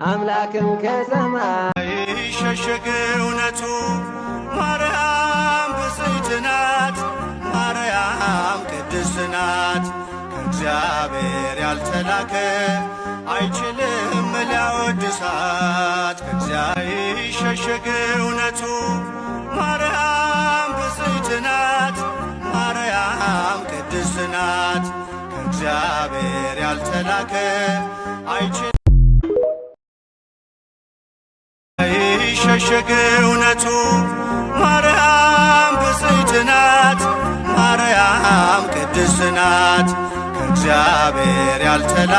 አምላክም ከሰማይ ሸሸገ እውነቱ ማርያም ብፅዕት ናት፣ ማርያም ቅድስት ናት። ከእግዚአብሔር ያልተላከ አይችልም ሊያወድሳት። ከእግዚአብሔር ሸሸገ እውነቱ ማርያም ብፅዕት ናት፣ ማርያም ቅድስት ናት። ከእግዚአብሔር ያልተላከ አይችልም ሸሸገ እውነቱ ማርያም ብፅዕት ናት፣ ማርያም ቅድስት ናት። ከእግዚአብሔር ያልተላከ